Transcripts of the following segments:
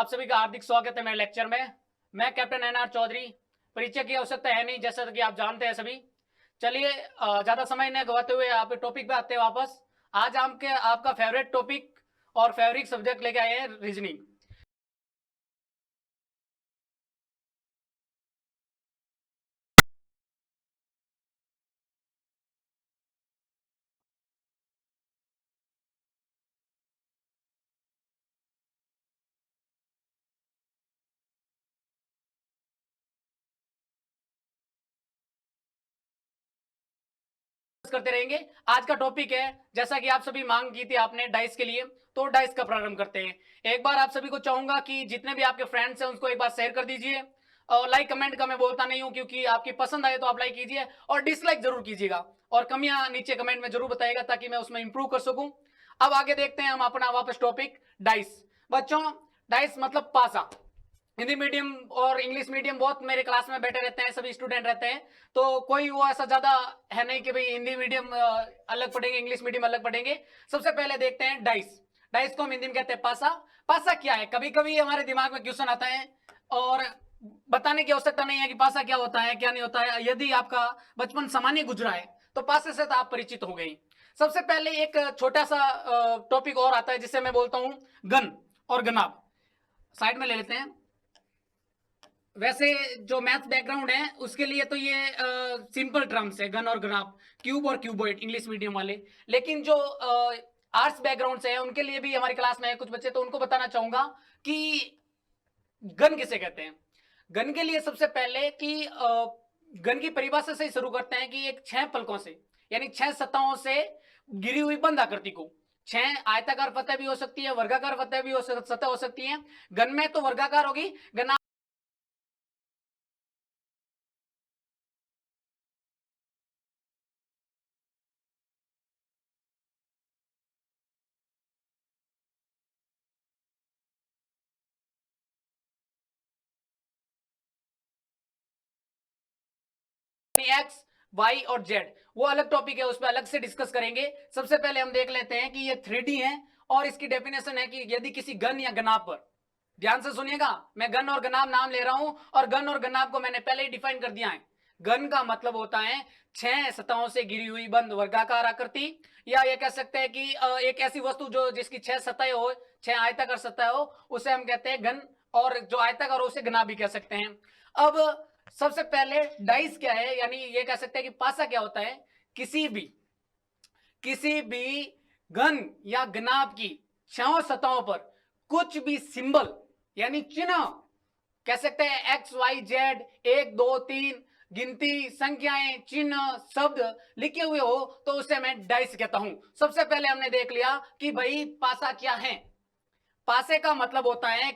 आप सभी का हार्दिक स्वागत है मेरे लेक्चर में। मैं कैप्टन एनआर चौधरी। परिचय की आवश्यकता है नहीं, जैसा कि आप जानते हैं सभी। चलिए ज्यादा समय न गवाते हुए आप टॉपिक पे आते हैं वापस। आज आपका फेवरेट टॉपिक और फेवरेट सब्जेक्ट लेके आए हैं रीजनिंग। करते रहेंगे। आज का टॉपिक है, जैसा कि आप सभी मांग की थी आपने डाइस के लिए, तो डाइस का प्रारंभ करते हैं। एक बार आप सभी को चाहूंगा कि जितने भी आपके फ्रेंड्स हैं उनको एक बार शेयर कर दीजिए। और लाइक कमेंट का मैं बोलता नहीं हूं, क्योंकि आपकी पसंद आए तो आप लाइक कीजिए और डिसलाइक जरूर कीजिएगा, और कमियां नीचे कमेंट में जरूर बताइएगा ताकि मैं उसमें इंप्रूव कर सकूं। अब आगे देखते हैं हम अपना वापस टॉपिक डाइस। बच्चों, डाइस मतलब पासा। हिंदी मीडियम और इंग्लिश मीडियम बहुत मेरे क्लास में बैठे रहते हैं, सभी स्टूडेंट रहते हैं, तो कोई वो ऐसा ज्यादा है नहीं कि भाई हिंदी मीडियम अलग पढ़ेंगे, इंग्लिश मीडियम अलग पढ़ेंगे। सबसे पहले देखते हैं डाइस। डाइस को हम हिंदी में कहते हैं पासा। पासा क्या है? कभी कभी हमारे दिमाग में क्वेश्चन आता है और बताने की आवश्यकता नहीं है कि पासा क्या होता है क्या नहीं होता है। यदि आपका बचपन सामान्य गुजरा है तो पासे से तो आप परिचित हो गए। सबसे पहले एक छोटा सा टॉपिक और आता है जिसे मैं बोलता हूं गन और गनाब। साइड में ले लेते हैं। वैसे जो मैथ बैकग्राउंड है उसके लिए तो ये सिंपल टर्म्स है, गन और ग्राफ, क्यूब और क्यूबॉइड इंग्लिश मीडियम वाले। लेकिन जो आर्ट्स बैकग्राउंड से है उनके लिए भी हमारी क्लास में है कुछ बच्चे, तो उनको बताना चाहूंगा कि गन किसे कहते हैं। गन के लिए सबसे पहले कि गन की परिभाषा से ही शुरू करते हैं कि एक 6 पलकों से, यानी 6 सतहों से गिरी हुई बंद आकृति को, 6 आयताकार फतह भी हो सकती है, वर्गाकार फतह भी सतह हो सकती है। गन में तो वर्गाकार होगी, गन एक्स वाई और जेड वो अलग टॉपिक है, उस पर अलग से डिस्कस करेंगे। सबसे पहले हम देख लेते हैं कि ये 3D है और इसकी डेफिनेशन है कि यदि किसी गन या गनाब पर, ध्यान से सुनिएगा, मैं गन और गनाब नाम ले रहा हूं और गन और गनाब को मैंने पहले ही डिफाइन कर दिया है। गन का मतलब होता है 6 सतहों से गिरी हुई बंद वर्गाकार आकृति, या ये कह सकते हैं कि एक ऐसी वस्तु जो जिसकी 6 सतह हो, 6 आयताकार सतह हो, उसे हम कहते हैं गन, और जो आयताकार हो उसे गनाब भी कह सकते हैं। अब सबसे पहले डाइस क्या है, यानी ये कह सकते हैं कि पासा क्या होता है। किसी भी गन या गनाब की 6 सतहों पर कुछ भी सिंबल यानी चिन्ह, कह सकते हैं एक्स वाई जेड, 1 2 3 गिनती, संख्याएं, चिन्ह, शब्द लिखे हुए हो तो उसे मैं डाइस कहता हूं। सबसे पहले हमने देख लिया कि भाई पासा क्या है। पासे का मतलब होता है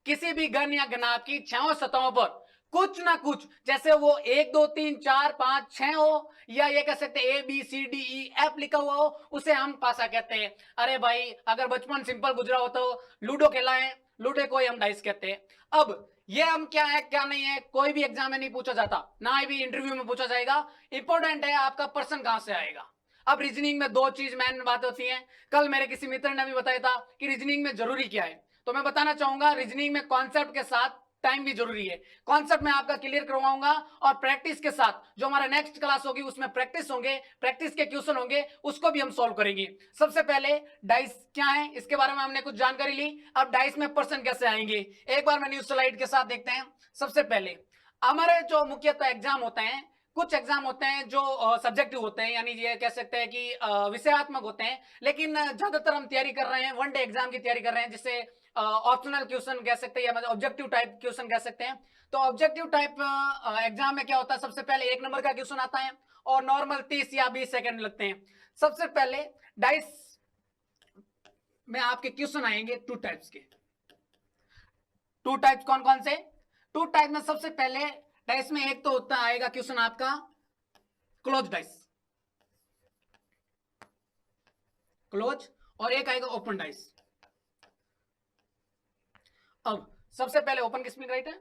किसी भी गन या गनाब की 6 सतहों पर कुछ ना कुछ, जैसे वो 1 2 3 4 5 6 हो, या ये कह सकते हैं ABCDEF लिखा हुआ हो, उसे हम पासा कहते हैं। अरे भाई, अगर बचपन सिंपल गुजरा हो तो लूडो खेला है, लूडो को ही हम डाइस कहते हैं। अब ये हम क्या है क्या नहीं है कोई भी एग्जाम में नहीं पूछा जाता, ना ही भी इंटरव्यू में पूछा जाएगा। इंपॉर्टेंट है आपका पर्सन कहां से आएगा। अब रीजनिंग में 2 चीज मेन बात होती है। कल मेरे किसी मित्र ने भी बताया था कि रीजनिंग में जरूरी क्या है, तो मैं बताना चाहूंगा रीजनिंग में कॉन्सेप्ट के साथ टाइम भी जरूरी है। कॉन्सेप्ट मैं आपका क्लियर करवाऊंगा और प्रैक्टिस के साथ जो हमारा नेक्स्ट क्लास होगी उसमें प्रैक्टिस होंगे, प्रैक्टिस के क्वेश्चन होंगे, उसको भी हम सॉल्व करेंगे। सबसे पहले डाइस क्या है इसके बारे में हमने कुछ जानकारी ली। अब डाइस में पर्सन कैसे आएंगे एक बार मैं न्यूज स्लाइड के साथ देखते हैं। सबसे पहले हमारे जो मुख्यतः एग्जाम होते हैं, कुछ एग्जाम होते हैं जो सब्जेक्टिव होते हैं, यानी ये कह सकते हैं कि विषयात्मक होते हैं, लेकिन ज्यादातर हम तैयारी कर रहे हैं, वन डे एग्जाम की तैयारी कर रहे हैं, जिससे ऑप्शनल क्वेश्चन कह सकते हैं या मतलब ऑब्जेक्टिव टाइप क्वेश्चन कह सकते हैं। तो ऑब्जेक्टिव टाइप एग्जाम में क्या होता है, सबसे पहले 1 नंबर का क्वेश्चन आता है और नॉर्मल 30 या 20 सेकंड लगते हैं। सबसे पहले डाइस में आपके क्वेश्चन आएंगे 2 टाइप्स के। 2 टाइप्स कौन कौन से? 2 टाइप में सबसे पहले डाइस में एक तो होता आएगा क्वेश्चन आपका क्लोज डाइस, क्लोज, और एक आएगा ओपन डाइस। अब सबसे पहले ओपन किसमें राइट है,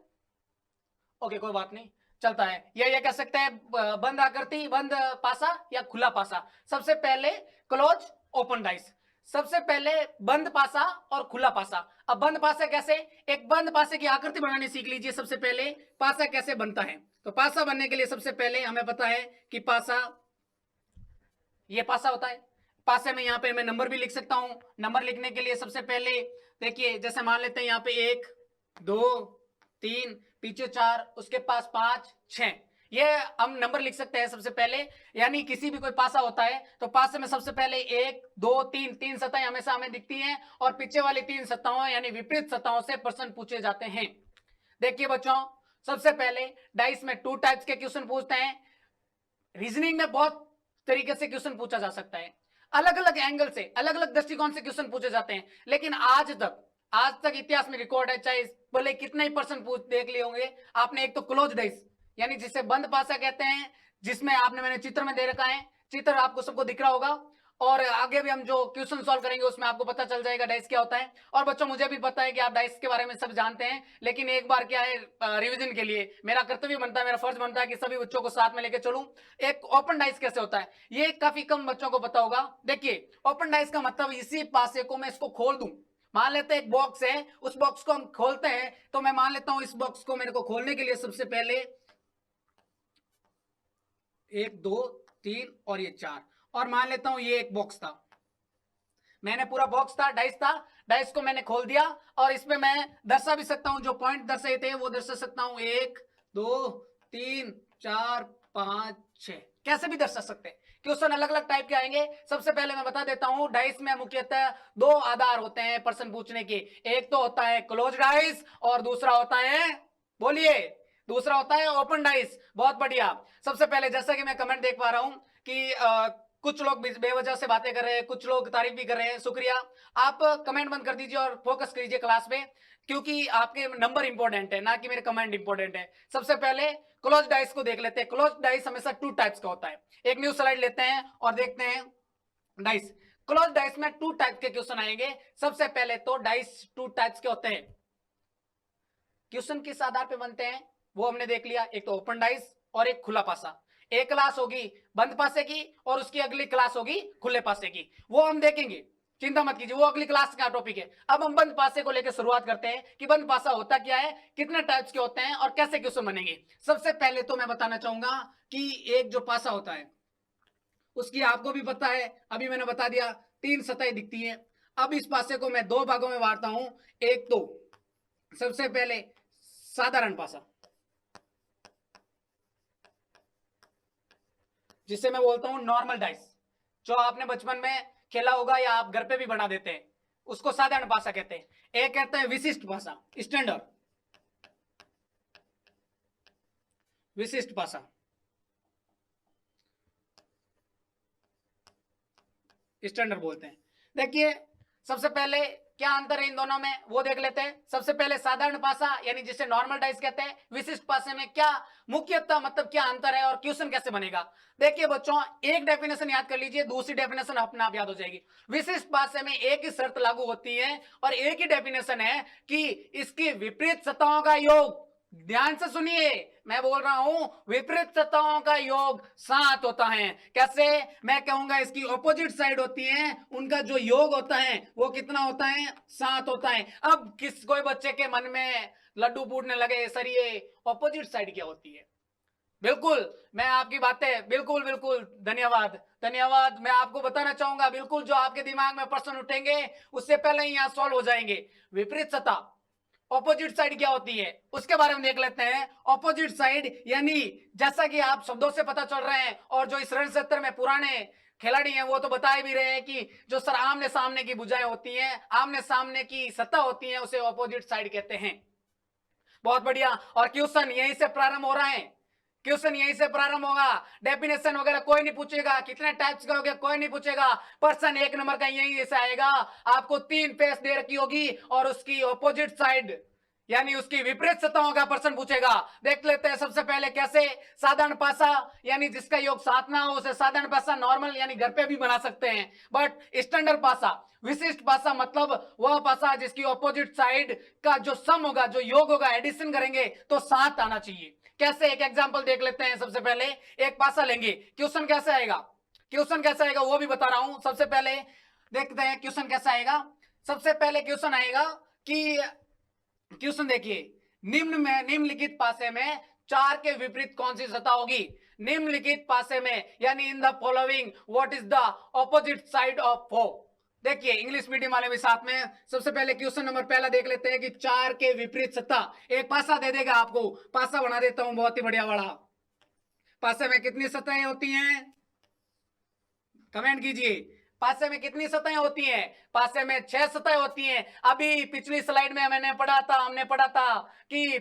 ओके कोई बात नहीं, चलता है। ये कह सकते हैं बंद आकृति, बंद पासा या खुला पासा। सबसे पहले क्लोज ओपन डाइस। सबसे पहले बंद पासा और खुला पासा। अब बंद पासा कैसे, एक बंद पासे की आकृति बनानी सीख लीजिए। सबसे पहले पासा कैसे बनता है, तो पासा बनने के लिए सबसे पहले हमें पता है कि पासा, ये पासा होता है। पासे में यहाँ पे मैं नंबर भी लिख सकता हूं। नंबर लिखने के लिए सबसे पहले देखिए, जैसे मान लेते हैं यहाँ पे 1 2 3, पीछे 4, उसके पास 5 6, ये हम नंबर लिख सकते हैं सबसे पहले। यानी किसी भी कोई पासा होता है तो पासे में सबसे पहले 1 2 3, 3 सतहें हमेशा हमें दिखती हैं और पीछे वाली 3 सतहों यानी विपरीत सतहों से प्रश्न पूछे जाते हैं। देखिए बच्चों, सबसे पहले डाइस में 2 टाइप्स के क्वेश्चन पूछते हैं। रीजनिंग में बहुत तरीके से क्वेश्चन पूछा जा सकता है, अलग अलग एंगल से, अलग अलग दृष्टिकोण से क्वेश्चन पूछे जाते हैं। लेकिन आज तक इतिहास में रिकॉर्ड है, चाहे भले कितने ही पर्सन पूछ देख लिए होंगे आपने, एक तो क्लोज डाइस यानी जिसे बंद पासा कहते हैं, जिसमें आपने, मैंने चित्र में दे रखा है, चित्र आपको सबको दिख रहा होगा और आगे भी हम जो क्वेश्चन सॉल्व करेंगे उसमें आपको पता चल जाएगा डाइस क्या होता है। और बच्चों मुझे भी पता है कि आप डाइस के बारे में सब जानते हैं, लेकिन एक बार क्या है, रिवीजन के लिए मेरा कर्तव्य बनता है, मेरा फर्ज बनता है कि सभी बच्चों को साथ में लेकर चलूं। एक ओपन डाइस कैसे होता है ये काफी कम बच्चों को पता होगा। देखिए ओपन डाइस का मतलब, इसी पासे को मैं इसको खोल दूं, मान लेते हैं एक बॉक्स है, उस बॉक्स को हम खोलते हैं, तो मैं मान लेता हूं इस बॉक्स को मेरे को खोलने के लिए सबसे पहले 1 2 3 और ये 4, और मान लेता हूं ये एक बॉक्स था, मैंने पूरा बॉक्स था, डाइस था, डाइस को मैंने खोल दिया और इसमें मैं दर्शा भी सकता हूं, जो पॉइंट दर्शाए थे वो दर्शा सकता हूं, 1 2 3 4 5 6, कैसे भी दर्शा सकते हैं। क्वेश्चन अलग अलग टाइप के आएंगे। सबसे पहले मैं बता देता हूं, डाइस में मुख्यतः 2 आधार होते हैं प्रश्न पूछने के, एक तो होता है क्लोज डाइस और दूसरा होता है, बोलिए, दूसरा होता है ओपन डाइस। बहुत बढ़िया। सबसे पहले जैसा कि मैं कमेंट देख पा रहा हूं कि कुछ लोग बेवजह से बातें कर रहे हैं, कुछ लोग तारीफ भी कर रहे हैं, शुक्रिया। आप कमेंट बंद कर दीजिए और फोकस कीजिए क्लास में, क्योंकि आपके नंबर इंपॉर्टेंट है, ना कि मेरे कमेंट इंपॉर्टेंट है। सबसे पहले क्लोज डाइस को देख लेते हैं। क्लोज डाइस हमेशा 2 टाइप्स का होता है। एक न्यू स्लाइड लेते हैं और देखते हैं डाइस। क्लोज डाइस में 2 टाइप के क्वेश्चन आएंगे। सबसे पहले तो डाइस 2 टाइप्स के होते हैं। क्वेश्चन किस आधार पे बनते हैं वो हमने देख लिया, एक तो ओपन डाइस और एक खुला पासा। एक क्लास होगी बंद पासे की और उसकी अगली क्लास होगी खुले पासे की, वो हम देखेंगे, चिंता मत कीजिए, वो अगली क्लास का टॉपिक है। अब हम बंद पासे को लेकर शुरुआत करते हैं कि बंद पासा होता क्या है, कितने टाइप्स के होते हैं और कैसे क्वेश्चन बनेंगे। सबसे पहले तो मैं बताना चाहूंगा कि एक जो पासा होता है उसकी आपको भी पता है, अभी मैंने बता दिया, 3 सतहें दिखती हैं। अब इस पासे को मैं 2 भागों में बांटता हूं। एक तो सबसे पहले साधारण पासा, जिसे मैं बोलता हूं नॉर्मल डाइस, जो आपने बचपन में खेला होगा या आप घर पे भी बना देते हैं, उसको साधारण पासा कहते हैं। एक कहते हैं विशिष्ट पासा, स्टैंडर्ड, विशिष्ट पासा, स्टैंडर्ड बोलते हैं। देखिए सबसे पहले क्या अंतर है इन दोनों में वो देख लेते हैं। सबसे पहले साधारण पासा यानी जिसे नॉर्मल डाइस कहते हैं, विशिष्ट पासे में क्या मुख्यतः मतलब क्या अंतर है और क्वेश्चन कैसे बनेगा। देखिए बच्चों, एक डेफिनेशन याद कर लीजिए, दूसरी डेफिनेशन अपने आप याद हो जाएगी। विशिष्ट पासे में एक ही शर्त लागू होती है और एक ही डेफिनेशन है कि इसकी विपरीत सतहों का योग, ध्यान से सुनिए मैं बोल रहा हूं, विपरीत सतहों का योग 7 होता है। कैसे, मैं कहूंगा इसकी ऑपोजिट साइड होती है, उनका जो योग होता है वो कितना होता है, 7 होता है। अब किस कोई बच्चे के मन में लड्डू फूटने लगे, सर ये ऑपोजिट साइड क्या होती है। बिल्कुल, मैं आपकी बातें बिल्कुल बिल्कुल, धन्यवाद धन्यवाद, मैं आपको बताना चाहूंगा, बिल्कुल जो आपके दिमाग में प्रश्न उठेंगे उससे पहले ही यहां सॉल्व हो जाएंगे। विपरीत सतह, ऑपोजिट साइड क्या होती है उसके बारे में देख लेते हैं। ऑपोजिट साइड यानी जैसा कि आप शब्दों से पता चल रहे हैं और जो इस रण क्षेत्र में पुराने खिलाड़ी हैं वो तो बता भी रहे हैं कि जो सर आमने सामने की भुजाएं होती हैं, आमने सामने की सतह होती है, उसे ऑपोजिट साइड कहते हैं। बहुत बढ़िया। और क्वेश्चन यहीं से प्रारंभ हो रहा है, क्वेश्चन यहीं से प्रारंभ होगा। डेफिनेशन वगैरह कोई नहीं पूछेगा, कितने टाइप्स का हो गया कोई नहीं पूछेगा। पर्सन 1 नंबर का यही से आएगा, आपको 3 फेस दे रखी होगी और उसकी ऑपोजिट साइड यानी उसकी विपरीत सतहों का प्रश्न पूछेगा। देख लेते हैं सबसे पहले कैसे। साधारण पासा यानी जिसका योग 7 ना हो उसे साधारण पासा, नॉर्मल यानी घर पे भी बना सकते हैं। बट स्टैंडर्ड पासा, विशिष्ट पासा मतलब वह पासा जिसकी ऑपोजिट साइड का जो सम होगा, जो योग होगा, एडिशन करेंगे तो 7 आना चाहिए। कैसे, एक एग्जांपल देख लेते हैं। सबसे पहले एक पासा लेंगे, क्वेश्चन कैसे आएगा, क्वेश्चन कैसे आएगा वो भी बता रहा हूं। सबसे पहले देखते हैं क्वेश्चन कैसा आएगा। सबसे पहले क्वेश्चन आएगा कि क्वेश्चन देखिए, निम्नलिखित पासे में 4 के विपरीत कौन सी सतह होगी। निम्नलिखित पासे में यानी in the following what is the opposite side of 4। देखिए इंग्लिश मीडियम वाले भी साथ में। सबसे पहले क्वेश्चन नंबर पहला देख लेते हैं कि 4 के विपरीत सतह, एक पासा दे देगा आपको, पासा बना देता हूं बहुत ही बढ़िया वाला। पासे में कितनी सतहें होती हैं, कमेंट कीजिए। पासे में कितनी सतहें होती हैं, पासे में 6 सतहें होती हैं। अभी पिछली स्लाइड में हमने पढ़ा था कि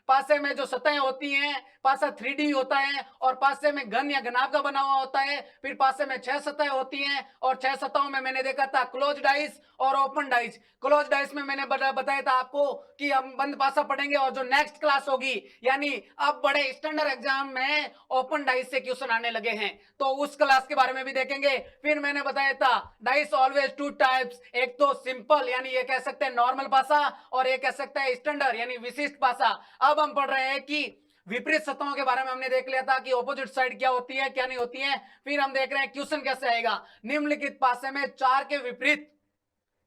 पासे में जो सतहें होती हैं, पासा 3D होता है और पासे में घन या घनाभ का बना हुआ होता है। फिर पासे में 6 सतहें होती हैं और 6 सतहों में मैंने देखा था क्लोज डाइस और ओपन डाइस। क्लोज डाइस में मैंने बताया था आपको कि हम बंद पासा पढ़ेंगे, और जो नेक्स्ट क्लास होगी यानी अब बड़े स्टैंडर्ड एग्जाम में ओपन डाइस से क्वेश्चन आने लगे हैं, तो उस क्लास के बारे में भी देखेंगे। फिर मैंने बताया था डाइस ऑलवेज 2 टाइप्स, एक तो सिंपल यानी ये कह सकते हैं नॉर्मल पासा, और एक कह सकते हैं स्टैंडर्ड यानी विशिष्ट पासा। अब हम पढ़ रहे हैं कि विपरीत सतहों के बारे में हमने देख लिया था कि ऑपोजिट साइड क्या होती है क्या नहीं होती है। फिर हम देख रहे हैं क्वेश्चन कैसे आएगा। निम्नलिखित पासे में 4 के विपरीत,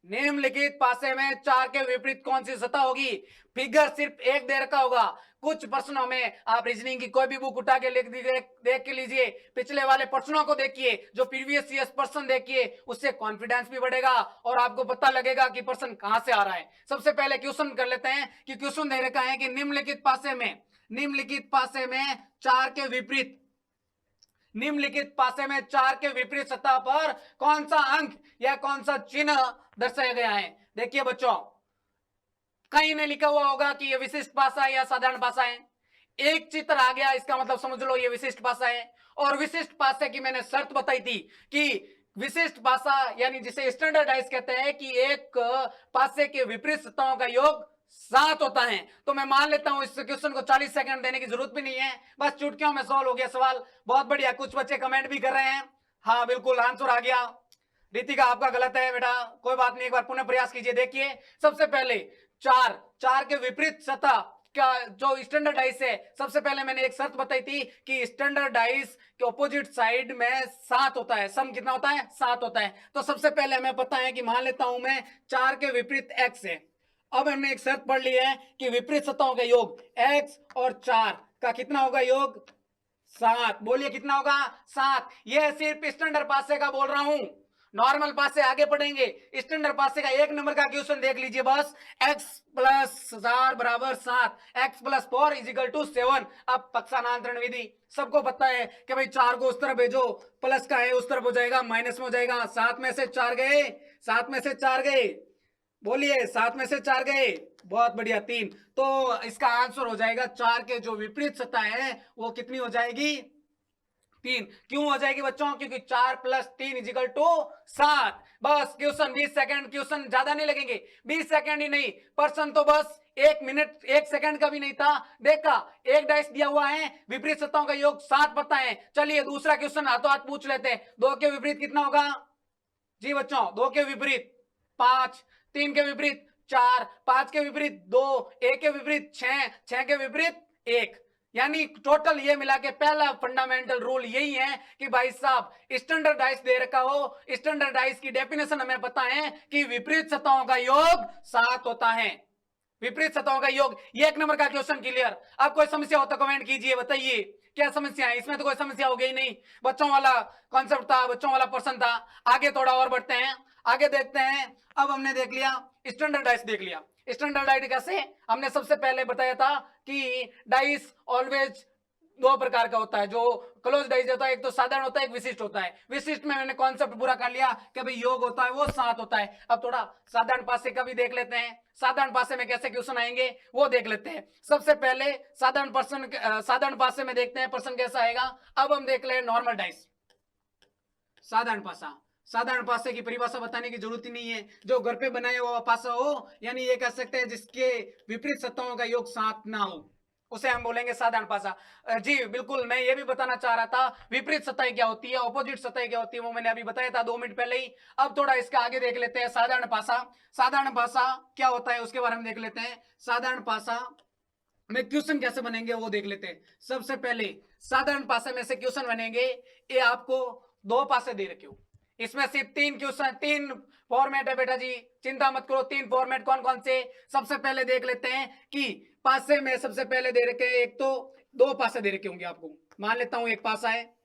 निम्नलिखित पासे में 4 के विपरीत कौन सी सतह होगी। फिगर सिर्फ एक दे रखा होगा। कुछ प्रश्नों में आप रीजनिंग की कोई भी बुक उठा के देख के लीजिए, पिछले वाले प्रश्नों को देखिए, जो प्रीवियस ईयर प्रश्न देखिए, उससे कॉन्फिडेंस भी बढ़ेगा और आपको पता लगेगा कि प्रश्न कहां से आ रहा है। सबसे पहले क्वेश्चन कर लेते हैं कि क्वेश्चन दे रखा है कि निम्नलिखित पासे में 4 के विपरीत, निम्नलिखित पासे में 4 के विपरीत सतह पर कौन सा अंक या कौन सा चिन्ह दर्शाया गया है। देखिए बच्चों, कहीं ने लिखा हुआ होगा कि ये विशिष्ट पासा है या साधारण पासा है। एक चित्र आ गया, इसका मतलब समझ लो ये विशिष्ट पासा है। और विशिष्ट पासे की मैंने शर्त बताई थी कि विशिष्ट पासा यानी जिसे स्टैंडर्डाइज कहते हैं कि एक पासे के विपरीत सतहों का योग 7 होता है। तो मैं मान लेता हूं इस क्वेश्चन को 40 सेकंड देने की जरूरत भी नहीं है, बस चुटकियों में सॉल्व हो गया सवाल। बहुत बढ़िया, कुछ बच्चे कमेंट भी कर रहे हैं। हाँ बिल्कुल आंसर आ गया। रितिका आपका गलत है बेटा, कोई बात नहीं, एक बार पुनः प्रयास कीजिए। देखिए सबसे पहले 4 के विपरीत सतह का जो स्टैंडर्डाइज है, सबसे पहले मैंने एक शर्त बताई थी कि स्टैंडर्डाइज के ऑपोजिट साइड में 7 होता है। सम कितना होता है, 7 होता है। तो सबसे पहले हमें पता है कि मान लेता हूं मैं 4 के विपरीत x है। अब हमने एक शर्त पढ़ ली है कि विपरीत सतहों का योग x और 4 का कितना होगा, योग 7। बोलिए कितना होगा, 7। यह सिर्फ स्टैंडर्ड पासे का बोल रहा हूं, नॉर्मल पास से आगे पढ़ेंगे। स्टैंडर्ड पास से का 1 नंबर का क्वेश्चन देख लीजिए बस। x प्लस 4 बराबर 7, x प्लस 4 इजिकल टू 7। अब पक्षांतरण विधि सबको पता है कि भाई 4 को उस तरफ भेजो, प्लस का है उस तरफ हो जाएगा, माइनस में हो जाएगा। 7 में से 4 गए, 7 में से 4 गए, बोलिए 7 में से 4 गए, बहुत बढ़िया 3। तो इसका आंसर हो जाएगा 4 के जो विपरीत सतह है वो कितनी हो जाएगी, 3। क्यों हो जाएगी बच्चों, क्योंकि 4 प्लस 3 इजिकल टू 7। बस क्वेश्चन 20 सेकंड, क्वेश्चन ज्यादा नहीं लगेंगे, 20 सेकंड ही नहीं, पर्सन तो बस 1 मिनट 1 सेकंड का भी नहीं था। देखा, एक डाइस दिया हुआ है, विपरीत सतहों का योग 7 पता है। चलिए दूसरा क्वेश्चन हाथों हाथ पूछ लेते हैं। 2 के विपरीत कितना होगा जी बच्चों, 2 के विपरीत 5, 3 के विपरीत 4, 5 के विपरीत 2, 1 के विपरीत 6, 6 के विपरीत 1। यानी टोटल ये मिला के पहला फंडामेंटल रूल यही है कि भाई साहब स्टैंडर्डाइज दे रखा हो, स्टैंडर्डाइज की डेफिनेशन हमें पता है कि विपरीत सतहों का योग 7 होता है। विपरीत सतहों का योग, ये 1 नंबर का क्वेश्चन क्लियर। अब कोई समस्या हो तो कमेंट कीजिए, बताइए क्या समस्या है। इसमें तो कोई समस्या हो गई नहीं, बच्चों वाला कॉन्सेप्ट था, बच्चों वाला पर्सन था। आगे थोड़ा और बढ़ते हैं, आगे देखते हैं। अब हमने देख लिया स्टैंडर्डाइज, देख लिया स्टैंडर्डाइज कैसे। हमने सबसे पहले बताया था कि डाइस ऑलवेज 2 प्रकार का होता है, जो क्लोज डाइस होता है, एक तो साधारण होता है, एक विशिष्ट होता है। विशिष्ट में मैंने कॉन्सेप्ट पूरा कर लिया कि भाई योग होता है वो 7 होता है। अब थोड़ा साधारण पासे का भी देख लेते हैं, साधारण पासे में कैसे क्वेश्चन आएंगे वो देख लेते हैं। सबसे पहले साधारण पासे में देखते हैं प्रश्न कैसा आएगा। अब हम देख ले नॉर्मल डाइस, साधारण पासा। साधारण पासे की परिभाषा बताने की जरूरत ही नहीं है, जो घर पे बनाया हुआ पासा हो, यानी ये कह सकते हैं जिसके विपरीत सतहों का योग 7 ना हो, उसे हम बोलेंगे साधारण पासा। जी बिल्कुल, मैं ये भी बताना चाह रहा था विपरीत सतह क्या होती है, ऑपोजिट सतह क्या होती है, वो मैंने अभी बताया था 2 मिनट पहले ही। अब थोड़ा इसका आगे देख लेते हैं साधारण पासा। साधारण पासा क्या होता है उसके बारे में देख लेते हैं। साधारण पासा में क्वेश्चन कैसे बनेंगे वो देख लेते हैं। सबसे पहले साधारण पासे में से क्वेश्चन बनेंगे, ये आपको 2 पासे दे रखे हो, इसमें सिर्फ 3 क्वेश्चन, 3 फॉर्मेट है बेटा जी, चिंता मत करो। 3 फॉर्मेट कौन कौन से? सबसे पहले देख लेते हैं कि पासे में सबसे पहले दे रखे हैं, एक तो 2 पासे दे रखे होंगे आपको, मान लेता हूं 1 पासा है।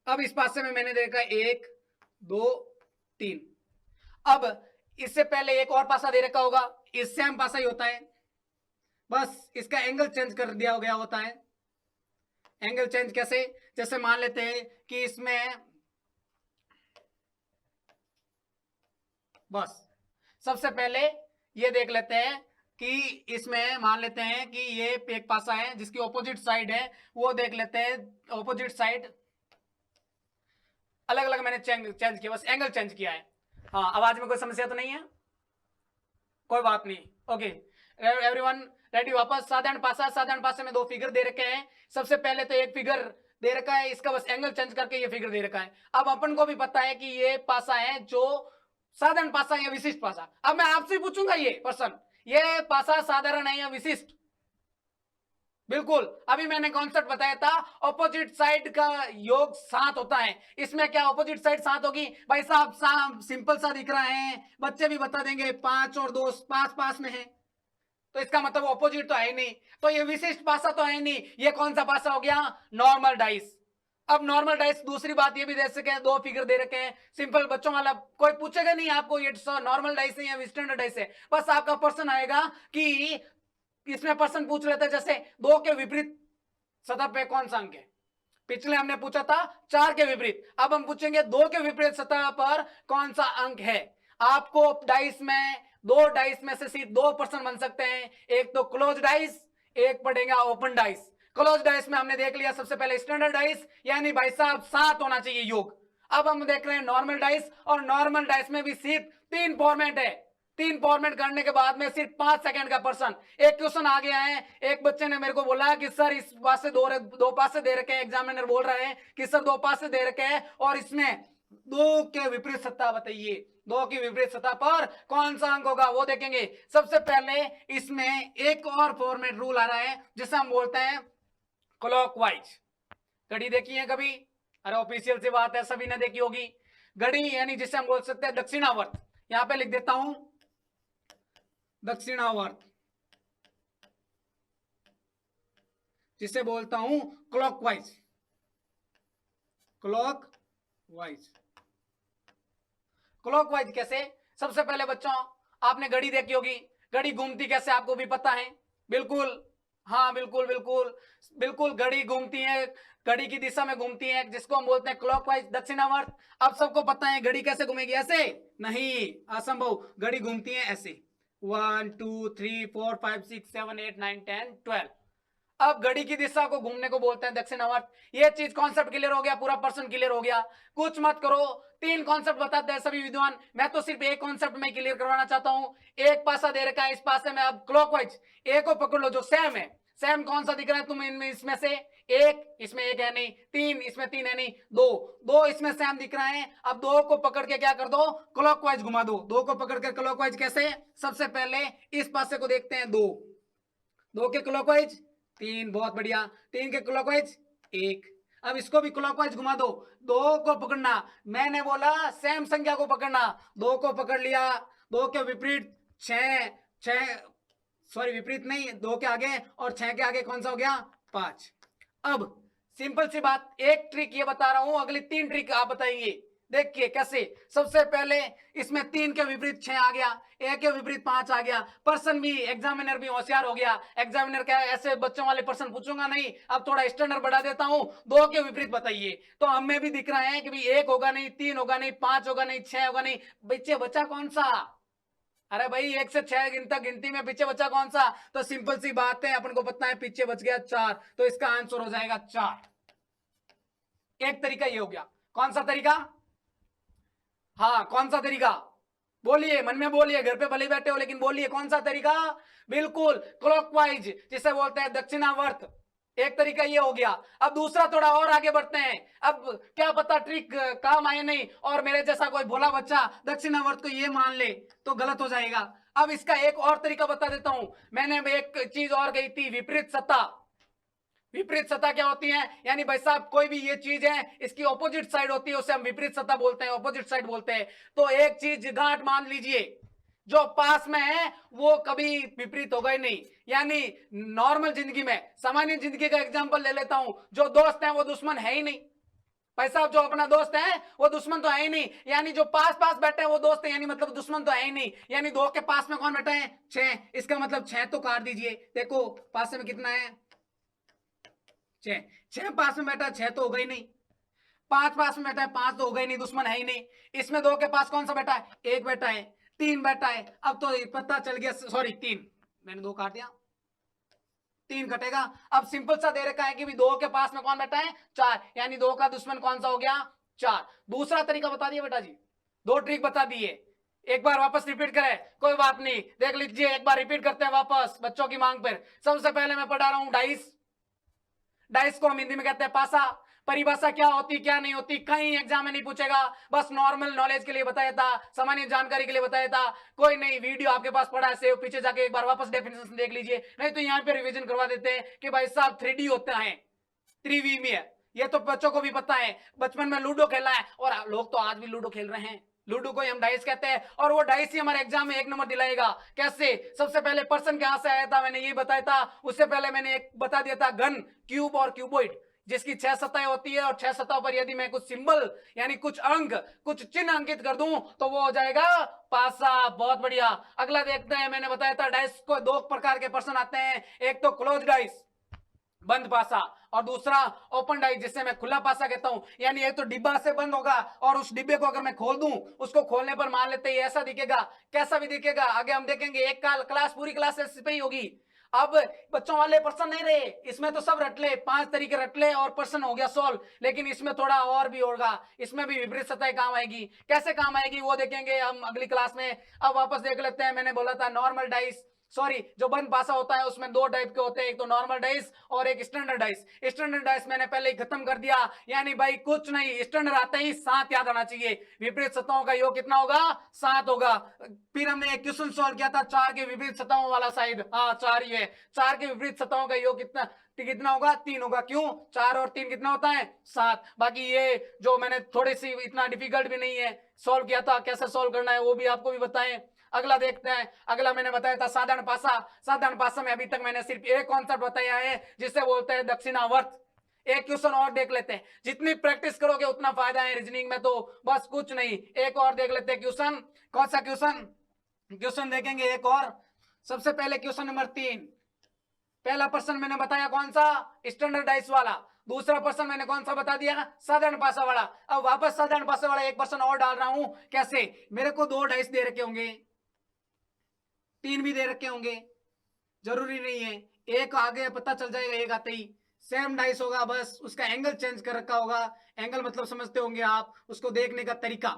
अब इस पासे में मैंने देखा 1 2 3। अब इससे पहले एक और पासा दे रखा होगा, इस सेम पासा ही होता है, बस इसका एंगल चेंज कर दिया गया होता है। एंगल चेंज कैसे? जैसे मान लेते हैं कि इसमें बस सबसे पहले ये देख लेते हैं कि इसमें मान लेते हैं कि ये एक पासा है जिसकी ऑपोजिट साइड है, वो देख लेते हैं। ऑपोजिट साइड अलग अलग मैंने चेंज किया, बस एंगल चेंज किया है। हाँ, आवाज में कोई समस्या तो नहीं है? कोई बात नहीं, ओके एवरीवन रेडी। वापस साधारण पासा, साधारण पासे में 2 फिगर दे रखे हैं। सबसे पहले तो एक फिगर दे रखा है, इसका बस एंगल चेंज करके ये फिगर दे रखा है। अब अपन को भी पता है कि ये पासा है जो साधारण पासा है या विशिष्ट पासा। अब मैं आपसे पूछूंगा ये प्रश्न, ये पासा साधारण है या विशिष्ट? बिल्कुल, अभी मैंने कॉन्सेप्ट बताया था, ऑपोजिट साइड का योग 7 होता है। इसमें क्या ऑपोजिट साइड 7 होगी? भाई साहब सिंपल सा दिख रहा है, बच्चे भी बता देंगे 5 और 2 5 पास में है, तो इसका मतलब ऑपोजिट तो है नहीं, तो ये विशिष्ट पासा तो है नहीं। ये कौन सा पासा हो गया? Normal dice. अब नॉर्मल डाइस, दूसरी बात ये भी दे सके, 2 फिगर दे रखे हैं, सिंपल बच्चों वाला, कोई पूछेगा नहीं आपको ये नॉर्मल डाइस है या स्टैंडर्ड डाइस है। बस आपका प्रश्न आएगा कि इसमें प्रश्न पूछ लेते हैं जैसे 2 के विपरीत सतह पे कौन सा अंक है। पिछले हमने पूछा था 4 के विपरीत, अब हम पूछेंगे 2 के विपरीत सतह पर कौन सा अंक है। आपको डाइस में 2 डाइस में से सिर्फ 2 प्रश्न बन सकते हैं, एक तो क्लोज डाइस, एक पड़ेगा ओपन डाइस। क्लोज डाइस में हमने देख लिया सबसे पहले स्टैंडर्ड डाइस, यानी भाई साहब 7 होना चाहिए योग। अब हम देख रहे हैं नॉर्मल डाइस, और नॉर्मल डाइस में भी सिर्फ 3 फॉर्मेट है। 3 फॉर्मेट करने के बाद में सिर्फ 5 सेकंड का प्रश्न। एक क्वेश्चन आ गया है, एक बच्चे ने मेरे को बोला कि सर इस पास से 2 पास से दे रखे हैं, एग्जामिनर बोल रहे हैं कि सर 2 पास से दे रखे हैं और इसमें 2 के विपरीत सत्ता बताइए, 2 की विपरीत सतह पर कौन सा अंक होगा वो देखेंगे। सबसे पहले इसमें एक और फॉर्मेट रूल आ रहा है जिसे हम बोलते हैं क्लॉकवाइज। घड़ी देखी है कभी? अरे ऑफिशियल सी बात है, सभी ने देखी होगी घड़ी, यानी जिसे हम बोल सकते हैं दक्षिणावर्त। यहां पे लिख देता हूं दक्षिणावर्त, जिसे बोलता हूं क्लॉकवाइज। क्लॉकवाइज, क्लॉकवाइज कैसे? सबसे पहले बच्चों आपने घड़ी देखी होगी, घड़ी घूमती कैसे आपको भी पता है? बिल्कुल, हाँ बिल्कुल बिल्कुल बिल्कुल, घड़ी घूमती है, घड़ी की दिशा में घूमती है, जिसको हम बोलते हैं क्लॉकवाइज, दक्षिणावर्त। अब सबको पता है घड़ी कैसे घूमेगी? ऐसे नहीं, असंभव। घड़ी घूमती है ऐसे, 1 2 3 4 5 6 7 8 9 10 12। अब घड़ी की दिशा को घूमने को बोलते हैं दक्षिणावर्त। ये चीज कॉन्सेप्ट क्लियर हो गया, पूरा पर्सन क्लियर हो गया। कुछ मत करो, 3 कॉन्सेप्ट बताते हैं सभी विद्वान, मैं तो सिर्फ एक कॉन्सेप्ट में क्लियर करवाना चाहता हूं। एक पासा दे रखा है, इस पासे में अब क्लॉकवाइज एक को पकड़ लो जो सेम है। सेम कौन सा दिख रहा है तुम इनमें? इसमें से एक, इसमें एक है नहीं, 3 इसमें 3 है नहीं, 2 इसमें सेम दिख रहा है। अब 2 को पकड़ के क्या कर दो? क्लॉकवाइज घुमा दो। 2 को पकड़ के क्लॉकवाइज कैसे? सबसे पहले इस पासे को देखते हैं, 2 के क्लॉकवाइज 3, बहुत बढ़िया, 3 के क्लॉकवाइज 1। अब इसको भी क्लॉकवाइज घुमा दो, 2 को पकड़ना, मैंने बोला सेम संख्या को पकड़ना। 2 को पकड़ लिया, 2 के विपरीत 6 सॉरी विपरीत नहीं, 2 के आगे और 6 के आगे कौन सा हो गया? 5। अब सिंपल सी बात, एक ट्रिक ये बता रहा हूं, अगली 3 ट्रिक आप बताइए। देखिए कैसे। सबसे पहले इसमें 3 के विपरीत 6 आ गया, 1 के विपरीत 5 आ गया। पर्सन भी, एग्जामिनर भी होशियार हो गया। एग्जामिनर क्या ऐसे बच्चों वाले प्रश्न पूछूंगा नहीं, अब थोड़ा स्टैंडर्ड बढ़ा देता हूं, 2 के विपरीत बताइए। तो हमें भी दिख रहा है कि भाई 1 होगा नहीं, 3 होगा नहीं, 5 होगा नहीं, 6 होगा नहीं, पीछे बचा कौन सा? अरे भाई 1 से 6 गिनती में पीछे बचा कौन सा? तो सिंपल सी बात है, अपन को पता है पीछे बच गया 4, तो इसका आंसर हो जाएगा 4। एक तरीका ये हो गया। कौन सा तरीका? हाँ कौन सा तरीका? बोलिए, मन में बोलिए, घर पे भले बैठे हो लेकिन बोलिए कौन सा तरीका? बिल्कुल क्लॉकवाइज, जिसे बोलते हैं दक्षिणावर्त। एक तरीका ये हो गया। अब दूसरा थोड़ा और आगे बढ़ते हैं। अब क्या पता ट्रिक काम आए नहीं और मेरे जैसा कोई भोला बच्चा दक्षिणावर्त को ये मान ले तो गलत हो जाएगा। अब इसका एक और तरीका बता देता हूं। मैंने एक चीज और कही थी, विपरीत सत्ता। विपरीत सतह क्या होती है? यानी भाई साहब कोई भी ये चीज है, इसकी ऑपोजिट साइड होती है, उसे हम विपरीत सतह बोलते हैं, ऑपोजिट साइड बोलते हैं। तो एक चीज गांठ मान लीजिए, जो पास में है वो कभी विपरीत होगा ही नहीं। यानी नॉर्मल जिंदगी में, सामान्य जिंदगी का एग्जांपल ले लेता हूं, जो दोस्त है वो दुश्मन है ही नहीं। भाई साहब जो अपना दोस्त है वो दुश्मन तो है ही नहीं। यानी जो पास पास बैठे हैं वो दोस्त है, यानी मतलब दुश्मन तो है ही नहीं। यानी 2 के पास में कौन बैठा है? 6। इसका मतलब 6 तो काट दीजिए। देखो पास में कितना है? 6। 6 पास में बैठा, 6 तो हो गई नहीं। 5 पास में बैठा है, 5 तो हो गई नहीं, दुश्मन है ही नहीं। इसमें 2 के पास कौन सा बैठा है? 1 बैठा है। 3 बैठा है। अब तो पता चल गया, सॉरी 3, मैंने 2 काट दिया, 3 कटेगा। अब सिंपल सा दे रखा है कि भी 2 के पास में कौन बैठा है? 4। यानी 2 का दुश्मन कौन सा हो गया? 4। दूसरा तरीका बता दिया बेटा जी, 2 ट्रिक बता दिए। एक बार वापस रिपीट करें, कोई बात नहीं, देख लीजिए, एक बार रिपीट करते हैं वापस बच्चों की मांग पर। सबसे पहले मैं पढ़ा रहा हूं डाइस। डाइस को हम हिंदी में कहते हैं पासा। परिभाषा क्या होती क्या नहीं होती कहीं एग्जाम में नहीं पूछेगा, बस नॉर्मल नॉलेज के लिए बताया था, सामान्य जानकारी के लिए बताया था। कोई नहीं, वीडियो आपके पास पड़ा है सेव, पीछे जाके एक बार वापस डेफिनेशन देख लीजिए, नहीं तो यहाँ पे रिवीजन करवा देते हैं कि भाई साहब 3D होता है, 3V में है। ये तो बच्चों को भी पता है, बचपन में लूडो खेला है, और लोग तो आज भी लूडो खेल रहे हैं। लूडो को ही हम डाइस कहते हैं, और वो डाइस ही हमारे एग्जाम में 1 नंबर दिलाएगा। कैसे? सबसे पहले पर्सन कहां से आया था मैंने ये बताया था, उससे पहले मैंने एक बता दिया था घन, क्यूब और क्यूबॉइड, जिसकी 6 सतहें होती है, और 6 सतहों पर यदि मैं कुछ सिंबल यानी कुछ अंक, कुछ चिन्ह अंकित कर दूं तो वो हो जाएगा पासा। बहुत बढ़िया। अगला देखते हैं, मैंने बताया था डाइस को 2 प्रकार के पर्सन आते हैं, एक तो क्लोज डाइस, बंद पासा, और दूसरा ओपन डाइस, जिससे मैं खुला पासा कहता हूं। यानी एक तो डिब्बा से बंद होगा, और उस डिब्बे को अगर मैं खोल दूं, उसको खोलने पर मान लेते हैं ऐसा दिखेगा। कैसा भी दिखेगा आगे हम देखेंगे, एक क्लास पूरी क्लास इस पे ही होगी। अब बच्चों वाले पर्सन नहीं रहे, इसमें तो सब रटले, 5 तरीके रटले और पर्सन हो गया सॉल्व। लेकिन इसमें थोड़ा और भी होगा, इसमें भी विपरीत सतह काम आएगी। कैसे काम आएगी वो देखेंगे हम अगली क्लास में। अब वापस देख लेते हैं, मैंने बोला था नॉर्मल डाइस, सॉरी जो बंद पासा होता है उसमें 2 टाइप के होते हैं, एक तो नॉर्मल डाइस और एक स्टैंडर्ड डाइस। स्टैंडर्ड डाइस मैंने पहले ही खत्म कर दिया, यानी भाई कुछ नहीं, स्टैंडर्ड आते ही 7 याद आना चाहिए। विपरीत सतहों का योग कितना होगा? 7 होगा। फिर हमने एक क्वेश्चन सॉल्व किया था 4 के विपरीत सतहों वाला साइड, हाँ 4 ही है। 4 के विपरीत सतहों का योग कितना होगा? 3 होगा। क्यों? 4 और 3 कितना होता है? 7। बाकी ये जो मैंने थोड़ी सी, इतना डिफिकल्ट भी नहीं है, सॉल्व किया था, कैसे सॉल्व करना है वो भी आपको भी बताएं। अगला देखते हैं, अगला मैंने बताया था साधारण पासा। साधारण पासा में अभी तक मैंने सिर्फ एक कॉन्सेप्ट बताया है, जिसे बोलते हैं दक्षिणावर्त। एक क्वेश्चन और देख लेते हैं, जितनी प्रैक्टिस करोगे उतना फायदा है रीजनिंग में, तो बस कुछ नहीं, एक और देख लेते हैं क्वेश्चन। कौन सा क्वेश्चन? क्वेश्चन देखेंगे एक और। सबसे पहले क्वेश्चन नंबर 3, पहला पर्सन मैंने बताया कौन सा? स्टैंडर्ड डाइस वाला। दूसरा पर्सन मैंने कौन सा बता दिया? साधारण पासा वाला। अब वापस साधारण पासा वाला एक पर्सन और डाल रहा हूं। कैसे? मेरे को 2 डाइस दे रखे होंगे, 3 भी दे रखे होंगे, जरूरी नहीं है, एक आगे पता चल जाएगा, एक आते ही सेम डाइस होगा, बस उसका एंगल चेंज कर रखा होगा। एंगल मतलब समझते होंगे आप, उसको देखने का तरीका।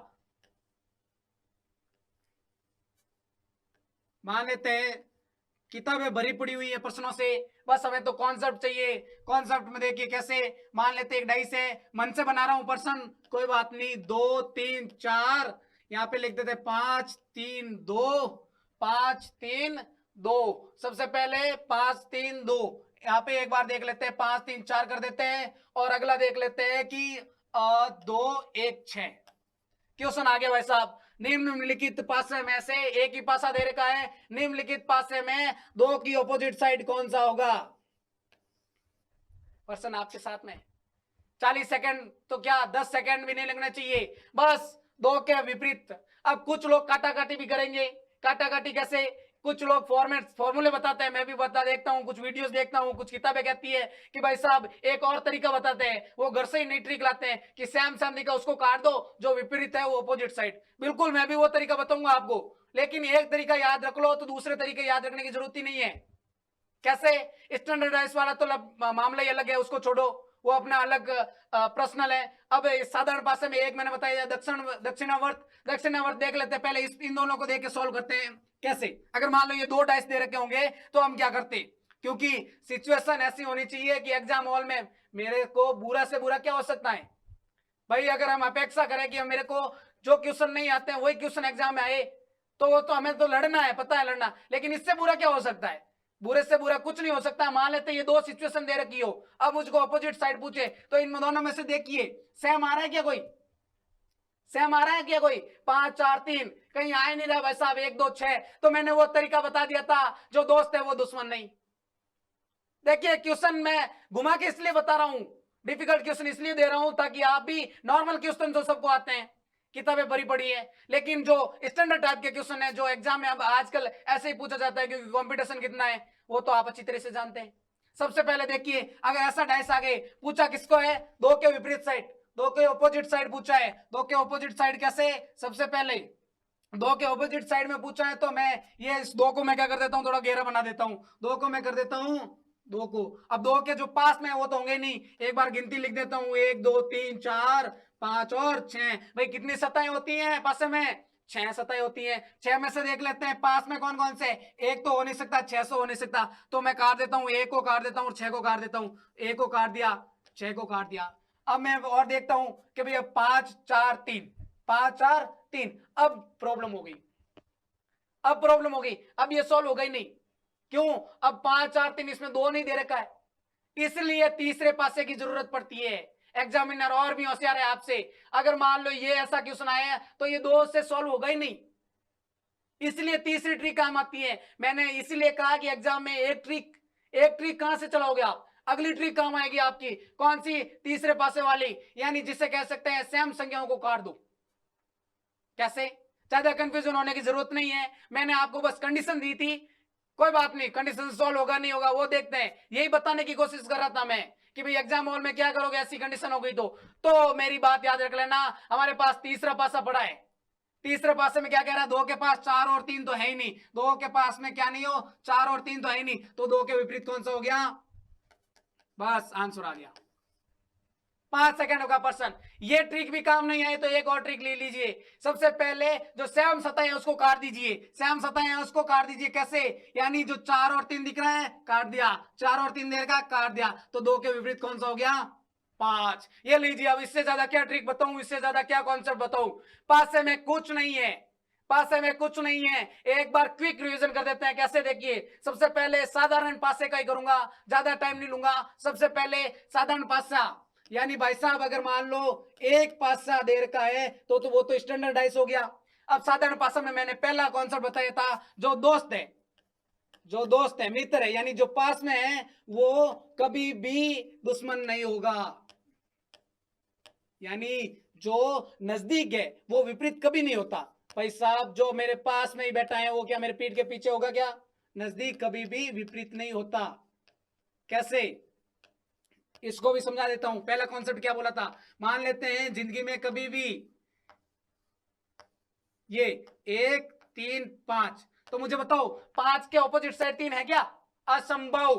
मान लेते हैं किताबें भरी पड़ी हुई है प्रश्नों से, बस हमें तो कॉन्सेप्ट चाहिए। कॉन्सेप्ट में देखिए कैसे, मान लेते एक डाइस है, मन से बना रहा हूं पर्सन, कोई बात नहीं, 2 3 4, यहां पे लिख देते 5 3 2, 5 3 2। सबसे पहले 5 3 2, यहाँ पे एक बार देख लेते हैं, 5 3 4 कर देते हैं, और अगला देख लेते हैं कि 2 1 6। क्वेश्चन आ गया भाई साहब, निम्नलिखित पासे में से एक ही पासा दे रखा है, निम्नलिखित पासे में 2 की ऑपोजिट साइड कौन सा होगा? पर्सन आपके साथ में 40 सेकंड तो क्या 10 सेकंड भी नहीं लगना चाहिए, बस 2 के विपरीत। अब कुछ लोग काटाकाटी भी करेंगे। काटाकाटी कैसे? कुछ लोग फॉर्मूले बताते हैं, मैं भी बता देखता हूं, कुछ वीडियोस देखता हूं, कुछ किताबें कहती है कि भाई साहब एक और तरीका बताते हैं, वो घर से ही नई ट्रिक लाते हैं कि सैम सैम दिखा उसको काट दो, जो विपरीत है वो अपोजिट साइड। बिल्कुल मैं भी वो तरीका बताऊंगा आपको, लेकिन एक तरीका याद रख लो तो दूसरे तरीके याद रखने की जरूरत ही नहीं है। कैसे? स्टैंडर्डाइज वाला तो मामला ही अलग है, उसको छोड़ो, वो अपना अलग पर्सनल है। अब साधारण भाषा में एक मैंने बताया दक्षिणावर्त। दक्षिणावर्त देख लेते हैं पहले, इन दोनों को देख के सॉल्व करते हैं। कैसे? अगर मान लो ये 2 डाइस दे रखे होंगे तो हम क्या करते, क्योंकि सिचुएशन ऐसी होनी चाहिए कि एग्जाम हॉल में मेरे को बुरा से बुरा क्या हो सकता है भाई, अगर हम अपेक्षा करें कि मेरे को जो क्वेश्चन नहीं आते हैं वही क्वेश्चन एग्जाम में आए, तो वो तो हमें तो लड़ना है, पता है लड़ना, लेकिन इससे बुरा क्या हो सकता है? बुरे से बुरा कुछ नहीं हो सकता। मान लेते ये दो सिचुएशन दे रखी हो, अब मुझको अपोजिट साइड पूछे तो इन दोनों में से देखिए सेम आ रहा है क्या, कोई सेम आ रहा है क्या, कोई 5 4 3 कहीं आ ही नहीं रहा भाई साहब, 1 2 6। तो मैंने वो तरीका बता दिया था, जो दोस्त है वो दुश्मन नहीं। देखिए क्वेश्चन मैं घुमा के इसलिए बता रहा हूं, डिफिकल्ट क्वेश्चन इसलिए दे रहा हूं ताकि आप भी नॉर्मल क्वेश्चन जो सबको आते हैं किताबें भरी पड़ी है, लेकिन जो स्टैंडर्ड टाइप के क्वेश्चन है जो एग्जाम में अब आजकल ऐसे ही पूछा जाता है क्योंकि कंपटीशन कितना है वो तो आप अच्छी तरह से जानते हैं। सबसे पहले देखिए, अगर ऐसा डाइस आगे पूछा किसको है, दो के विपरीत साइड, दो के ऑपोजिट साइड पूछा है। दो के ऑपोजिट साइड कैसे, सबसे पहले दो के ऑपोजिट साइड में पूछा है तो मैं ये इस दो को मैं क्या कर देता हूं, थोड़ा गहरा बना देता हूं। दो को मैं कर देता हूं दो को, अब दो के जो पास में है वो तो होंगे नहीं, एक बार गिनती लिख देता हूं 1 2 3 4 5 और 6। भाई कितनी सतहें होती हैं पास में, 6 सतहें होती हैं। 6 में से देख लेते हैं पास में कौन कौन से, एक तो हो नहीं सकता, 600 हो नहीं सकता, तो मैं काट देता हूं, एक को काट देता हूं और 6 को काट देता हूं। एक को काट दिया, 6 को काट दिया। अब मैं और देखता हूं कि भैया 5 4 3, 5 4 3। अब प्रॉब्लम हो गई, अब प्रॉब्लम हो गई, अब ये सॉल्व हो गई नहीं। क्यों, अब 5 4 3 इसमें दो नहीं दे रखा है, इसलिए तीसरे पासे की जरूरत पड़ती है। एग्जामिनर और भी होशियार है आपसे, अगर मान लो ये ऐसा क्वेश्चन आया तो ये दो से सॉल्व होगा ही नहीं, इसलिए तीसरी ट्रिक काम आती है। मैंने इसीलिए कहा कि एग्जाम में एक ट्रिक कहां से चलाओगे आप, अगली ट्रिक काम आएगी आपकी, कौन सी, तीसरे पासे वाली, यानी जिसे कह सकते हैं सेम संख्याओं को काट दो। कैसे, ज्यादा कंफ्यूजन होने की जरूरत नहीं है, मैंने आपको बस कंडीशन दी थी, कोई बात नहीं, कंडीशन सॉल्व होगा नहीं होगा वो देखते हैं, यही बताने की कोशिश कर रहा था मैं कि भाई एग्जाम हॉल में क्या करोगे ऐसी कंडीशन हो गई तो मेरी बात याद रख लेना, हमारे पास तीसरा पासा पड़ा है। तीसरे पासे में क्या कह रहा है, दो के पास 4 और 3 तो है ही नहीं, दो के पास में क्या नहीं हो, 4 और 3 तो है ही नहीं, तो दो के विपरीत कौन सा हो गया, बस आंसर आ गया। 5 सेकंड का पर्सन। ये ट्रिक भी काम नहीं आई तो एक और ट्रिक ले लीजिए। सबसे पहले जो सेम सतह है उसको काट दीजिए, सेम सतह है उसको काट दीजिए। कैसे, यानी जो 4 और 3 दिख रहा है काट दिया, 4 और 3 देगा काट दिया, तो दो के विपरीत कौन सा हो गया, 5। ये लीजिए, अब इससे ज्यादा क्या ट्रिक बताऊं, इससे ज्यादा क्या कॉन्सेप्ट बताऊं, पासे में कुछ नहीं है, पासे में कुछ नहीं है। एक बार क्विक रिवीजन कर देते हैं कैसे, देखिए सबसे पहले साधारण पासे का ही करूंगा, ज्यादा टाइम नहीं लूंगा। सबसे पहले साधारण पासा, यानी भाई साहब अगर मान लो एक पासा देर का है तो वो तो स्टैंडर्डाइज हो गया। अब साधारण पासा में मैंने पहला कॉन्सेप्ट बताया था, जो दोस्त है, जो दोस्त है, मित्र है, यानी जो पास में है वो कभी भी दुश्मन नहीं होगा, यानी जो नजदीक है वो विपरीत कभी नहीं होता। भाई साहब जो मेरे पास में ही बैठा है वो क्या मेरे पीठ के पीछे होगा क्या, नजदीक कभी भी विपरीत नहीं होता। कैसे, इसको भी समझा देता हूं। पहला कॉन्सेप्ट क्या बोला था, मान लेते हैं जिंदगी में कभी भी ये 1 3 5, तो मुझे बताओ 5 के ऑपोजिट साइड 3 है क्या, असंभव।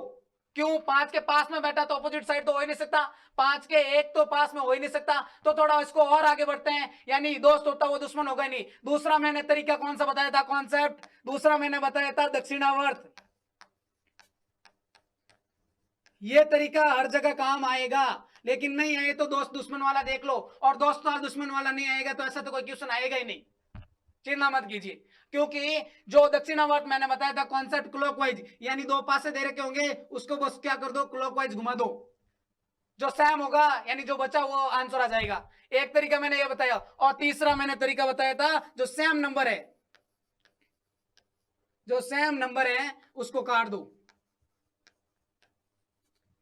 क्यों, 5 के पास में बैठा तो ऑपोजिट साइड तो हो ही नहीं सकता, 5 के एक तो पास में हो ही नहीं सकता, तो थोड़ा इसको और आगे बढ़ते हैं, यानी दोस्त होता वो दुश्मन होगा नहीं। दूसरा मैंने तरीका कौन सा बताया था, कॉन्सेप्ट दूसरा मैंने बताया था दक्षिणावर्त। ये तरीका हर जगह काम आएगा, लेकिन नहीं आए तो दोस्त दुश्मन वाला देख लो, और दोस्त और दुश्मन वाला नहीं आएगा तो ऐसा तो कोई क्वेश्चन आएगा ही नहीं, चिंता मत कीजिए। क्योंकि जो दक्षिणावर्त मैंने बताया था कॉन्सेप्ट क्लॉकवाइज, यानी दो पासे दे रखे होंगे उसको बस क्या कर दो, क्लॉकवाइज घुमा दो, जो सेम होगा यानी जो बचा वो आंसर आ जाएगा। एक तरीका मैंने ये बताया, और तीसरा मैंने तरीका बताया था जो सेम नंबर है, जो सेम नंबर है उसको काट दो।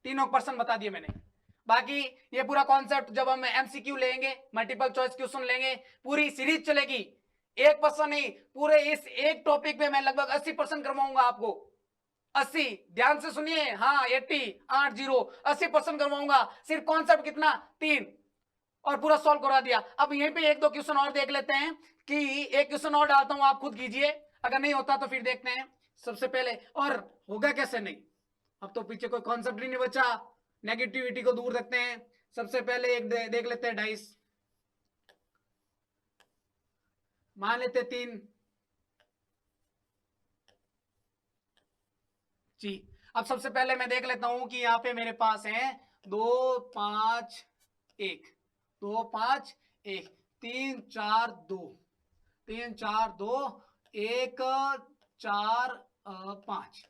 तीनों पर्सन बता दिए मैंने। बाकी ये पूरा कॉन्सेप्ट जब हम एमसीक्यू लेंगे, मल्टीपल चॉइस क्वेश्चन लेंगे, पूरी सीरीज चलेगी, एक पर्सन नहीं, पूरे इस एक टॉपिक पे मैं लगभग 80% करवाऊंगा आपको। 80, ध्यान से सुनिए, हाँ 80 80% करवाऊंगा। सिर्फ कॉन्सेप्ट कितना, 3, और पूरा सॉल्व करा दिया। अब यहीं पे एक दो क्वेश्चन और देख लेते हैं, कि एक क्वेश्चन और डालता हूं, आप खुद कीजिए, अगर नहीं होता तो फिर देखते हैं। सबसे पहले, और होगा कैसे नहीं, अब तो पीछे कोई कॉन्सेप्ट ही नहीं बचा, नेगेटिविटी को दूर रखते हैं। सबसे पहले एक देख लेते हैं डाइस, मान लेते 3 जी। अब सबसे पहले मैं देख लेता हूं कि यहां पे मेरे पास है 2 5 1, 2 5 1, 3 4 2, 3 4 2 1 4 5,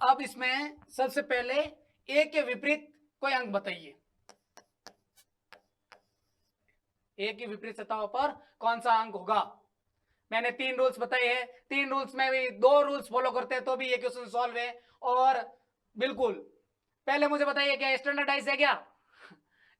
अब इसमें सबसे पहले ए के विपरीत कोई अंक बताइए। ए की विपरीत सतहों पर कौन सा अंक होगा। मैंने 3 रूल्स बताए हैं, 3 रूल्स में भी 2 रूल्स फॉलो करते हैं तो भी ये क्वेश्चन सॉल्व है। और बिल्कुल पहले मुझे बताइए क्या स्टैंडर्डाइज है क्या?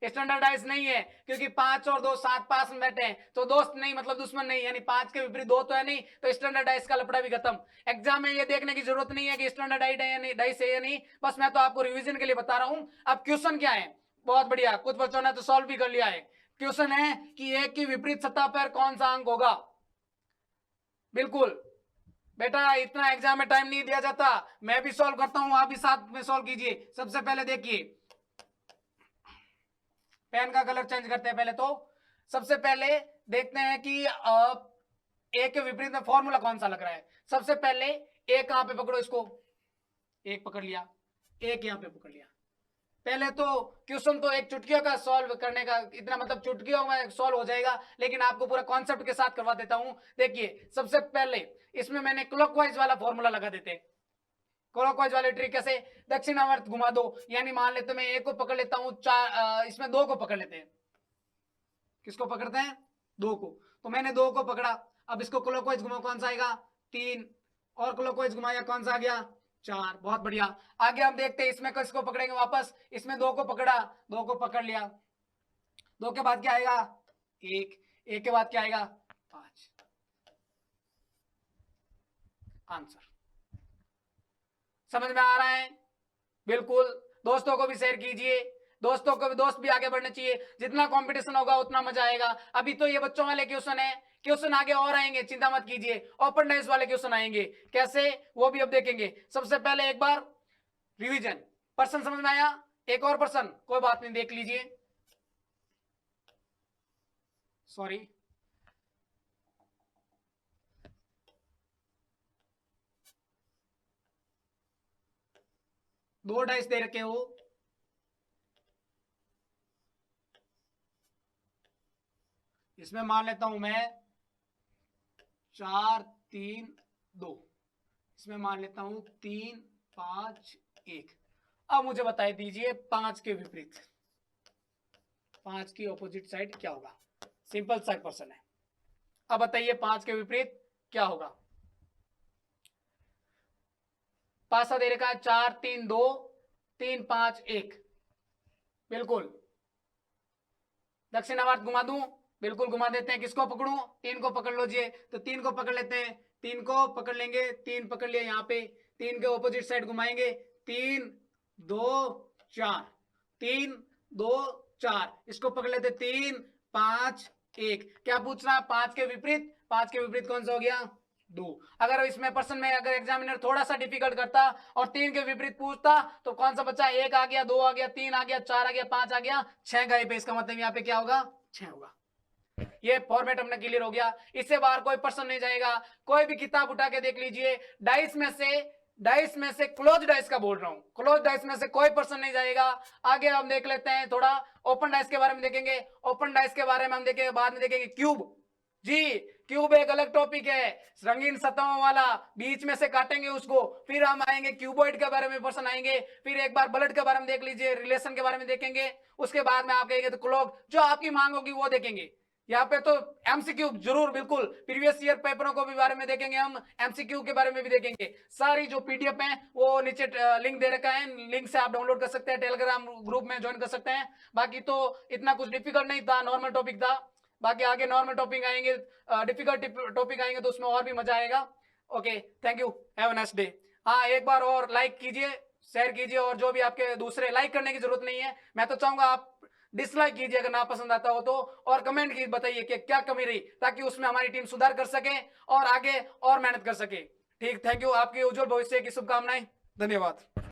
स्टैंडर्डाइज नहीं है, क्योंकि 5 और 2 7 पास में बैठे हैं तो दोस्त नहीं मतलब दुश्मन नहीं, यानी 5 के विपरीत 2 तो है नहीं, तो स्टैंडर्डाइज का लफड़ा भी खत्म। एग्जाम में ये देखने की जरूरत नहीं है कि स्टैंडर्डाइज है या नहीं, डाइस है या नहीं, बस मैं तो आपको रिवीजन के लिए बता रहा हूं। अब क्वेश्चन क्या है, बहुत बढ़िया, कुछ बच्चों ने तो सॉल्व भी कर लिया है। क्वेश्चन है कि एक की विपरीत सतह पर कौन सा अंक होगा। बिल्कुल बेटा, इतना एग्जाम में टाइम नहीं दिया जाता, मैं भी सॉल्व करता हूं, आप भी साथ में सॉल्व कीजिए। सबसे पहले देखिए, पेन का कलर चेंज करते हैं पहले तो। सबसे पहले देखते हैं कि ए के विपरीत में फॉर्मूला कौन सा लग रहा है। सबसे पहले ए कहां पे पकड़ो, इसको एक पकड़ लिया, एक यहां पे पकड़ लिया। पहले तो क्वेश्चन तो एक चुटकियों का सॉल्व करने का, इतना मतलब चुटकियों में सॉल्व हो जाएगा, लेकिन आपको पूरा कॉन्सेप्ट के साथ करवा देता हूं। देखिए सबसे पहले इसमें मैंने क्लॉकवाइज वाला फॉर्मूला लगा देते हैं। क्लॉकवाइज वाले ट्रिक कैसे, दक्षिणावर्त घुमा दो, यानी मान लेते मैं एक को पकड़ लेता हूं, इसमें 2 को पकड़ लेते हैं। किसको पकड़ते हैं? 2 को। तो मैंने 2 को पकड़ा, अब इसको क्लॉकवाइज घुमा, कौन सा आएगा? 3। और क्लॉकवाइज घुमाया, कौन सा आ गया? 4। बहुत बढ़िया। आगे हम देखते हैं इसमें किसको पकड़ेंगे वापस। इसमें 2 को पकड़ा, 2 को पकड़ लिया, 2 के बाद क्या आएगा? 1। 1 के बाद क्या आएगा? 5। आंसर समझ में आ रहा है? बिल्कुल। दोस्तों को भी शेयर कीजिए, दोस्तों को भी, दोस्त भी आगे बढ़ने चाहिए। जितना कंपटीशन होगा उतना मजा आएगा। अभी तो ये बच्चों वाले क्वेश्चन है, क्वेश्चन आगे और आएंगे, चिंता मत कीजिए। ओपन डाइस वाले क्वेश्चन आएंगे, कैसे वो भी अब देखेंगे। सबसे पहले एक बार रिवीजन, पर्सन समझ में आया? एक और पर्सन, कोई बात नहीं, देख लीजिए। सॉरी, दो डाइस दे रखे हो, इसमें मान लेता हूं मैं 4 3 2, इसमें मान लेता हूं 3 5 1। अब मुझे बता दीजिए 5 के विपरीत, 5 की ऑपोजिट साइड क्या होगा। सिंपल सा क्वेश्चन है। अब बताइए 5 के विपरीत क्या होगा। पासा दे रखा है 4 3 2 3 5 1। बिल्कुल दक्षिणावर्त घुमा दूं, बिल्कुल घुमा देते हैं। किसको पकड़ूं? 3 को पकड़ लीजिए, तो 3 को पकड़ लेते हैं, 3 को पकड़ लेंगे, 3 पकड़ लिया यहाँ पे, 3 के ऑपोजिट साइड घुमाएंगे, 3 2 4, 3 2 4, इसको पकड़ लेते 3 5 1। क्या पूछ रहा? 5 के विपरीत, 5 के विपरीत कौन सा हो गया? 2। अगर इसमें पर्सन में अगर एग्जामिनर थोड़ा सा डिफिकल्ट करता और 3 के विपरीत पूछता तो कौन सा बच्चा? 1 आ गया, 2 आ गया, 3 आ गया, 4 आ गया, 5 आ गया, 6 गए पे। इसका मतलब यहाँ पे क्या होगा? 6 होगा। ये फॉर्मेट हमने क्लियर हो गया, इससे बाहर कोई पर्सन नहीं जाएगा। कोई भी किताब उठा के देख लीजिए, डाइस में से क्लोज डाइस का बोल रहा हूं, क्लोज डाइस में से कोई पर्सन नहीं जाएगा। आगे हम देख लेते हैं थोड़ा ओपन डाइस के बारे में देखेंगे। ओपन डाइस के बारे में हम देखेंगे, बाद में देखेंगे क्यूब। जी क्यूब एक अलग टॉपिक है, रंगीन सतहों वाला, बीच में से काटेंगे उसको। फिर हम आएंगे क्यूबॉइड के बारे में पर्सन आएंगे, फिर एक बार ब्लड के बारे में देख लीजिए, रिलेशन के बारे में देखेंगे। उसके बाद में आप कहेंगे तो क्लॉक, जो आपकी मांग होगी वो देखेंगे। यहाँ पे तो एमसीक्यू जरूर, बिल्कुल प्रीवियस ईयर पेपरों को भी बारे में देखेंगे हम, एमसीक्यू के बारे में भी देखेंगे। सारी जो पीडीएफ है वो नीचे लिंक दे रखा है, लिंक से आप डाउनलोड कर सकते हैं, टेलीग्राम ग्रुप में ज्वाइन कर सकते हैं। बाकी तो इतना कुछ डिफिकल्ट नहीं था, नॉर्मल टॉपिक था। बाकी आगे नॉर्मल टॉपिक आएंगे, डिफिकल्ट टॉपिक आएंगे तो उसमें और भी मजा आएगा। Okay, thank you, have a nice day. हाँ, एक बार और लाइक कीजिए, शेयर कीजिए, और जो भी आपके दूसरे, लाइक करने की जरूरत नहीं है, मैं तो चाहूंगा आप डिसलाइक कीजिए अगर ना पसंद आता हो तो, और कमेंट की बताइए कि क्या कमी रही, ताकि उसमें हमारी टीम सुधार कर सके और आगे और मेहनत कर सके। ठीक, थैंक यू, आपके उज्जवल भविष्य की शुभकामनाएं, धन्यवाद।